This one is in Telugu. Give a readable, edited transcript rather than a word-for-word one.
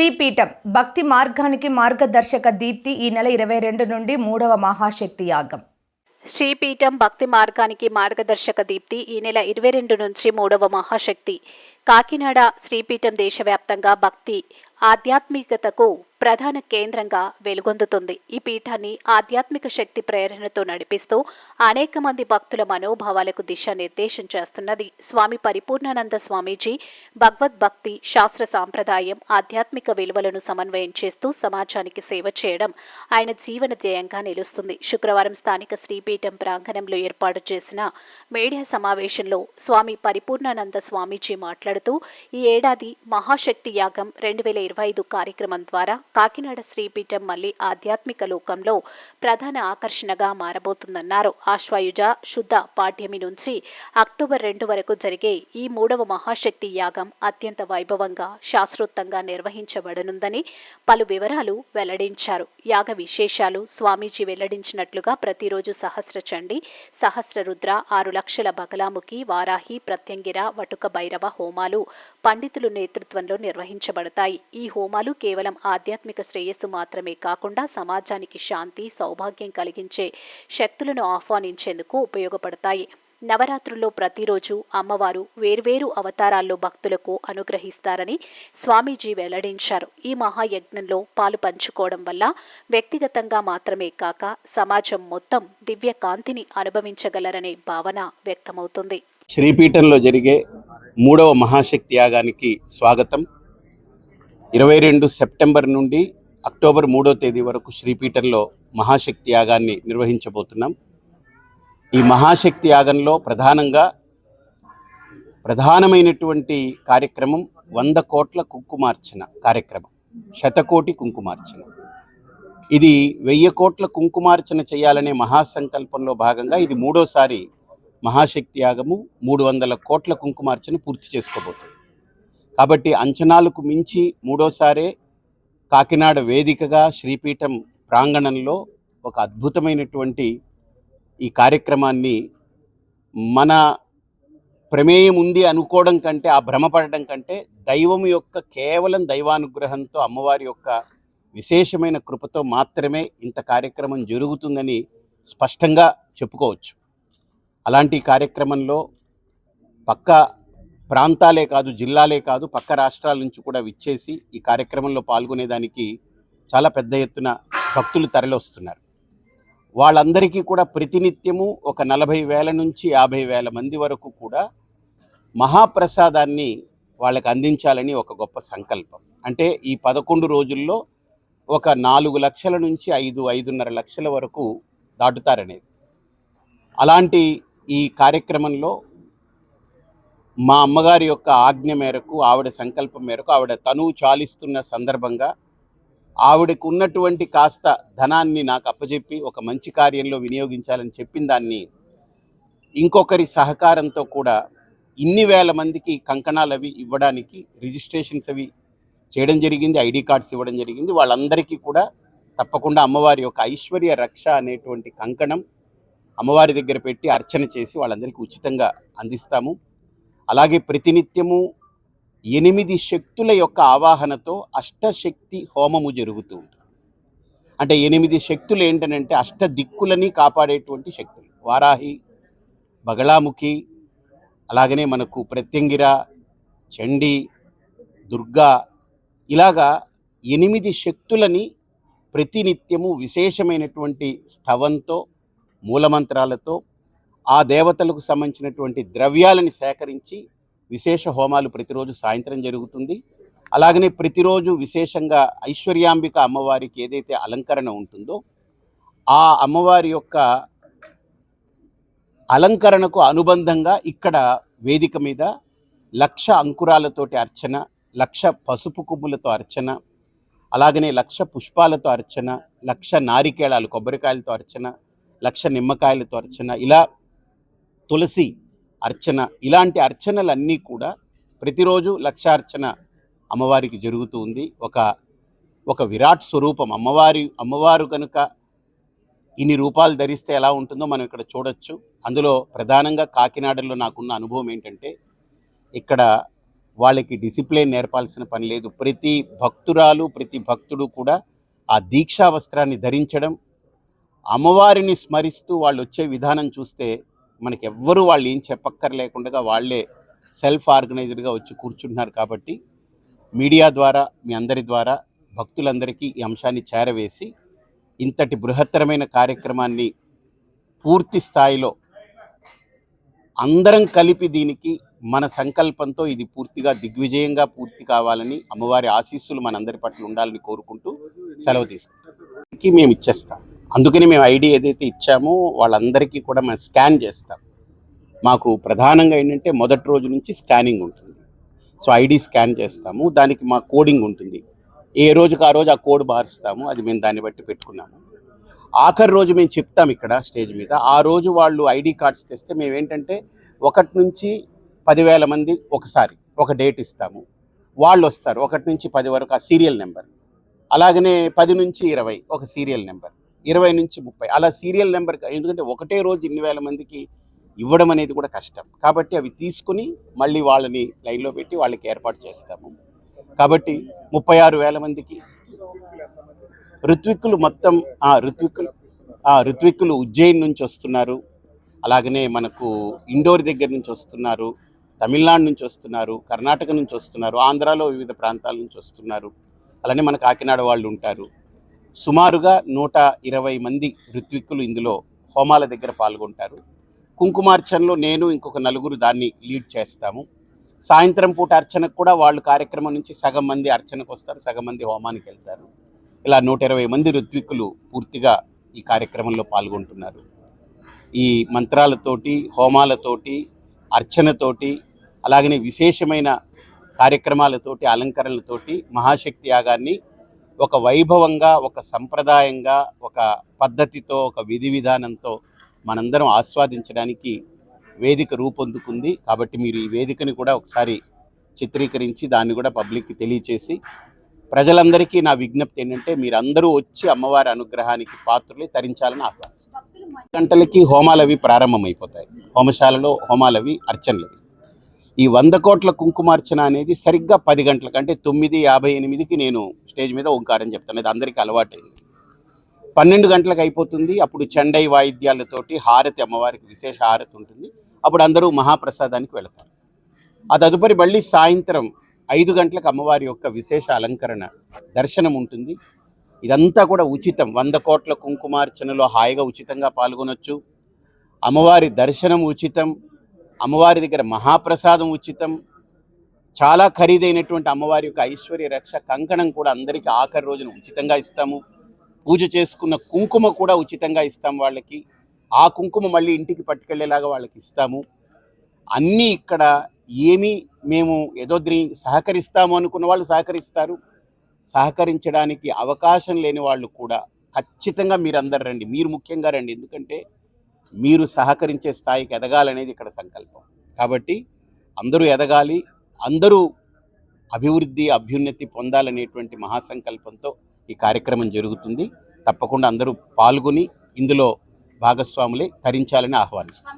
శ్రీపీఠం భక్తి మార్గానికి మార్గదర్శక దీప్తి ఈ నెల 22 నుండి 3వ మహాశక్తి యాగం. శ్రీపీఠం భక్తి మార్గానికి మార్గదర్శక దీప్తి ఈ నెల 22 నుంచి 3వ మహాశక్తి. కాకినాడ శ్రీపీఠం దేశవ్యాప్తంగా భక్తి ఆధ్యాత్మికతకు ప్రధాన కేంద్రంగా వెలుగొందుతుంది. ఈ పీఠాన్ని ఆధ్యాత్మిక శక్తి ప్రేరణతో నడిపిస్తూ అనేక మంది భక్తుల మనోభావాలకు దిశానిర్దేశం చేస్తున్నది. స్వామి పరిపూర్ణానంద స్వామీజీ భగవద్భక్తి, శాస్త్ర సాంప్రదాయం, ఆధ్యాత్మిక విలువలను సమన్వయం చేస్తూ సమాజానికి సేవ చేయడం ఆయన జీవన ధ్యేయంగా నిలుస్తుంది. శుక్రవారం స్థానిక శ్రీపీఠం ప్రాంగణంలో ఏర్పాటు చేసిన మీడియా సమావేశంలో స్వామి పరిపూర్ణానంద స్వామీజీ మాట్లాడుతూ ఈ ఏడాది మహాశక్తి యాగం 2025 కార్యక్రమం ద్వారా కాకినాడ శ్రీపీఠం మళ్లీ ఆధ్యాత్మిక లోకంలో ప్రధాన ఆకర్షణగా మారబోతుందన్నారు. ఆశ్వయుజ శుద్ధ పాఠ్యమి నుంచి అక్టోబర్ 2 వరకు జరిగే ఈ 3వ మహాశక్తి యాగం అత్యంత వైభవంగా, శాస్త్రోక్తంగా నిర్వహించబడనుందని పలు వివరాలు వెల్లడించారు. యాగ విశేషాలు స్వామీజీ వెల్లడించినట్లుగా ప్రతిరోజు సహస్ర చండి, సహస్ర రుద్ర, 6 లక్షల బగలాముఖి, వారాహి, ప్రత్యంగిర, వటుక భైరవ హోమాలు పండితుల నేతృత్వంలో నిర్వహించబడతాయి. ఈ హోమాలు కేవలం ఆధ్యాత్మిక శ్రేయస్సు మాత్రమే కాకుండా సమాజానికి శాంతి, సౌభాగ్యం కలిగించే శక్తులను ఆహ్వానించేందుకు ఉపయోగపడతాయి. నవరాత్రుల్లో ప్రతిరోజు అమ్మవారు వేర్వేరు అవతారాల్లో భక్తులకు అనుగ్రహిస్తారని స్వామీజీ వెల్లడించారు. ఈ మహాయజ్ఞంలో పాలు పంచుకోవడం వల్ల వ్యక్తిగతంగా మాత్రమే కాక సమాజం మొత్తం దివ్య కాంతిని అనుభవించగలరనే భావన వ్యక్తమవుతుంది. శ్రీపీఠంలో జరిగే 3వ మహాశక్తి యాగానికి స్వాగతం. 22 సెప్టెంబర్ నుండి అక్టోబర్ 3వ తేదీ వరకు శ్రీపీఠంలో మహాశక్తి యాగాన్ని నిర్వహించబోతున్నాం. ఈ మహాశక్తి యాగంలో ప్రధానమైనటువంటి కార్యక్రమం 100 కోట్ల కుంకుమార్చన కార్యక్రమం, శతకోటి కుంకుమార్చన. ఇది 1000 కోట్ల కుంకుమార్చన చేయాలనే మహాసంకల్పంలో భాగంగా ఇది 3వసారి మహాశక్తి యాగము. 300 కోట్ల కుంకుమార్చన పూర్తి చేసుకోబోతుంది. కాబట్టి అంచనాలకు మించి 3వసారే కాకినాడ వేదికగా శ్రీపీఠం ప్రాంగణంలో ఒక అద్భుతమైనటువంటి ఈ కార్యక్రమాన్ని మన ప్రమేయం ఉంది అనుకోవడం కంటే, ఆ భ్రమపడడం కంటే దైవం యొక్క కేవలం దైవానుగ్రహంతో, అమ్మవారి యొక్క విశేషమైన కృపతో మాత్రమే ఇంత కార్యక్రమం జరుగుతుందని స్పష్టంగా చెప్పుకోవచ్చు. అలాంటి కార్యక్రమంలో పక్క ప్రాంతాలే కాదు, జిల్లాలే కాదు, పక్క రాష్ట్రాల నుంచి కూడా విచ్చేసి ఈ కార్యక్రమంలో పాల్గొనేదానికి చాలా పెద్ద ఎత్తున భక్తులు తరలివస్తున్నారు. వాళ్ళందరికీ కూడా ప్రతినిత్యము ఒక 40,000 నుంచి 50,000 మంది వరకు కూడా మహాప్రసాదాన్ని వాళ్ళకి అందించాలని ఒక గొప్ప సంకల్పం. అంటే ఈ 11 రోజుల్లో ఒక 4 లక్షల నుంచి 5-5.5 లక్షల వరకు దాటుతారనేది. అలాంటి ఈ కార్యక్రమంలో మా అమ్మగారి యొక్క ఆజ్ఞ మేరకు, ఆవిడ సంకల్పం మేరకు, ఆవిడ తనువు చాలిస్తున్న సందర్భంగా ఆవిడకు ఉన్నటువంటి కాస్త ధనాన్ని నాకు అప్పచెప్పి ఒక మంచి కార్యంలో వినియోగించాలని చెప్పిన దాన్ని ఇంకొకరి సహకారంతో కూడా ఇన్ని వేల మందికి కంకణాలు అవి ఇవ్వడానికి రిజిస్ట్రేషన్స్ అవి చేయడం జరిగింది, ఐడి కార్డ్స్ ఇవ్వడం జరిగింది. వాళ్ళందరికీ కూడా తప్పకుండా అమ్మవారి యొక్క ఐశ్వర్య రక్ష అనేటువంటి కంకణం అమ్మవారి దగ్గర పెట్టి అర్చన చేసి వాళ్ళందరికీ ఉచితంగా అందిస్తాము. అలాగే ప్రతినిత్యము 8 శక్తుల యొక్క ఆవాహనతో అష్టశక్తి హోమము జరుగుతూ ఉంటుంది. అంటే 8 శక్తులు ఏంటనంటే అష్ట దిక్కులని కాపాడేటువంటి శక్తులు. వారాహి, బగళాముఖి, అలాగనే మనకు ప్రత్యంగిర, చండి, దుర్గా, ఇలాగా 8 శక్తులని ప్రతినిత్యము విశేషమైనటువంటి స్థవంతో, మూలమంత్రాలతో ఆ దేవతలకు సంబంధించినటువంటి ద్రవ్యాలని సేకరించి విశేష హోమాలు ప్రతిరోజు సాయంత్రం జరుగుతుంది. అలాగనే ప్రతిరోజు విశేషంగా ఐశ్వర్యాంబిక అమ్మవారికి ఏదైతే అలంకరణ ఉంటుందో ఆ అమ్మవారి యొక్క అలంకరణకు అనుబంధంగా ఇక్కడ వేదిక మీద 1,00,000 అంకురాలతోటి అర్చన, 1,00,000 పసుపు కొమ్ములతో అర్చన, అలాగనే 1,00,000 పుష్పాలతో అర్చన, 1,00,000 నారికేళాలు, కొబ్బరికాయలతో అర్చన, 1,00,000 నిమ్మకాయలతో అర్చన, ఇలా తులసి అర్చన, ఇలాంటి అర్చనలన్నీ కూడా ప్రతిరోజు 1,00,000 అర్చన అమ్మవారికి జరుగుతూ ఉంది. ఒక విరాట్ స్వరూపం అమ్మవారు కనుక ఇన్ని రూపాలు ధరిస్తే ఎలా ఉంటుందో మనం ఇక్కడ చూడొచ్చు. అందులో ప్రధానంగా కాకినాడలో నాకున్న అనుభవం ఏంటంటే, ఇక్కడ వాళ్ళకి డిసిప్లిన్ నేర్పాల్సిన పని లేదు. ప్రతి భక్తురాలు, ప్రతి భక్తుడు కూడా ఆ దీక్షా వస్త్రాన్ని ధరించడం, అమ్మవారిని స్మరిస్తూ వాళ్ళు వచ్చే విధానం చూస్తే మనకెవ్వరూ వాళ్ళు ఏం చెప్పక్కర్లేకుండా వాళ్ళే సెల్ఫ్ ఆర్గనైజ్డ్గా వచ్చి కూర్చుంటున్నారు. కాబట్టి మీడియా ద్వారా, మీ అందరి ద్వారా భక్తులందరికీ ఈ అంశాన్ని చేరవేసి ఇంతటి బృహత్తరమైన కార్యక్రమాన్ని పూర్తి స్థాయిలో అందరం కలిపి దీనికి మన సంకల్పంతో ఇది పూర్తిగా దిగ్విజయంగా పూర్తి కావాలని, అమ్మవారి ఆశీస్సులు మనందరి పట్ల ఉండాలని కోరుకుంటూ సెలవు తీసుకుంటాం. మేము ఇచ్చేస్తాం. అందుకని మేము ఐడి ఏదైతే ఇచ్చామో వాళ్ళందరికీ కూడా మేము స్కాన్ చేస్తాం. మాకు ప్రధానంగా ఏంటంటే మొదటి రోజు నుంచి స్కానింగ్ ఉంటుంది. సో ఐడి స్కాన్ చేస్తాము, దానికి మా కోడింగ్ ఉంటుంది. ఏ రోజుకి ఆ రోజు ఆ కోడ్ మారుస్తాము, అది మేము దాన్ని బట్టి పెట్టుకున్నాము. ఆఖరి రోజు మేము చెప్తాం ఇక్కడ స్టేజ్ మీద. ఆ రోజు వాళ్ళు ఐడి కార్డ్స్ తెస్తే మేము ఏంటంటే 1 నుంచి 10,000 మంది ఒకసారి ఒక డేట్ ఇస్తాము. వాళ్ళు వస్తారు 1 నుంచి 10 వరకు ఆ సీరియల్ నెంబర్. అలాగనే 10 నుంచి 20 ఒక సీరియల్ నెంబర్, 20 నుంచి 30 అలా సీరియల్ నెంబర్. ఎందుకంటే ఒకటే రోజు ఇన్ని వేల మందికి ఇవ్వడం అనేది కూడా కష్టం. కాబట్టి అవి తీసుకుని మళ్ళీ వాళ్ళని లైన్లో పెట్టి వాళ్ళకి ఏర్పాటు చేస్తాము. కాబట్టి 36,000 మందికి ఋత్విక్కులు మొత్తం ఋత్విక్కులు ఉజ్జయిన్ నుంచి వస్తున్నారు. అలాగనే మనకు ఇండోర్ దగ్గర నుంచి వస్తున్నారు, తమిళనాడు నుంచి వస్తున్నారు, కర్ణాటక నుంచి వస్తున్నారు, ఆంధ్రాలో వివిధ ప్రాంతాల నుంచి వస్తున్నారు. అలానే మన కాకినాడ వాళ్ళు ఉంటారు. సుమారుగా 120 మంది ఋత్విక్కులు ఇందులో హోమాల దగ్గర పాల్గొంటారు. కుంకుమార్చనలో నేను ఇంకొక 4 దాన్ని లీడ్ చేస్తాము. సాయంత్రం పూట అర్చనకు కూడా వాళ్ళు కార్యక్రమం నుంచి సగం మంది అర్చనకు వస్తారు, సగం మంది హోమానికి వెళ్తారు. ఇలా 120 మంది ఋత్విక్కులు పూర్తిగా ఈ కార్యక్రమంలో పాల్గొంటున్నారు. ఈ మంత్రాలతోటి, హోమాలతోటి, అర్చనతోటి, అలాగనే విశేషమైన కార్యక్రమాలతోటి, అలంకరణలతోటి మహాశక్తి యాగాన్ని ఒక వైభవంగా, ఒక సంప్రదాయంగా, ఒక పద్ధతితో, ఒక విధి విధానంతో మనందరం ఆస్వాదించడానికి వేదిక రూపొందుకుంది. కాబట్టి మీరు ఈ వేదికని కూడా ఒకసారి చిత్రీకరించి దాన్ని కూడా పబ్లిక్కి తెలియచేసి, ప్రజలందరికీ నా విజ్ఞప్తి ఏంటంటే మీరందరూ వచ్చి అమ్మవారి అనుగ్రహానికి పాత్రలే తరించాలని ఆహ్వానిస్తాను. 10 గంటలకి హోమాలవి ప్రారంభమైపోతాయి. హోమశాలలో హోమాలవి, అర్చనలవి. ఈ 100 కోట్ల కుంకుమార్చన అనేది సరిగ్గా 10 గంటలకు, అంటే 9:58కి నేను స్టేజ్ మీద ఓంకారం చెప్తాను. అది అందరికీ అలవాటైంది. 12 గంటలకు అయిపోతుంది. అప్పుడు చండై వాయిద్యాలతోటి హారతి, అమ్మవారికి విశేష హారతి ఉంటుంది. అప్పుడు అందరూ మహాప్రసాదానికి వెళతారు. ఆ తదుపరి మళ్ళీ సాయంత్రం 5 గంటలకు అమ్మవారి యొక్క విశేష అలంకరణ దర్శనం ఉంటుంది. ఇదంతా కూడా ఉచితం. 100 కోట్ల కుంకుమార్చనలో హాయిగా ఉచితంగా పాల్గొనొచ్చు. అమ్మవారి దర్శనం ఉచితం, అమ్మవారి దగ్గర మహాప్రసాదం ఉచితం. చాలా ఖరీదైనటువంటి అమ్మవారి యొక్క ఐశ్వర్య రక్ష కంకణం కూడా అందరికీ ఆఖరి రోజున ఉచితంగా ఇస్తాము. పూజ చేసుకున్న కుంకుమ కూడా ఉచితంగా ఇస్తాం వాళ్ళకి. ఆ కుంకుమ మళ్ళీ ఇంటికి పట్టుకెళ్లేలాగా వాళ్ళకి ఇస్తాము. అన్నీ ఇక్కడ ఏమీ మేము ఏదో సహకరిస్తాము అనుకున్న వాళ్ళు సహకరిస్తారు. సహకరించడానికి అవకాశం లేని వాళ్ళు కూడా ఖచ్చితంగా మీరందరూ రండి. మీరు ముఖ్యంగా రండి. ఎందుకంటే మీరు సహకరించే స్థాయికి ఎదగాలనేది ఇక్కడ సంకల్పం. కాబట్టి అందరూ ఎదగాలి, అందరూ అభివృద్ధి, అభ్యున్నతి పొందాలనేటువంటి మహాసంకల్పంతో ఈ కార్యక్రమం జరుగుతుంది. తప్పకుండా అందరూ పాల్గొని ఇందులో భాగస్వాములే తరించాలని ఆహ్వానిస్తాం.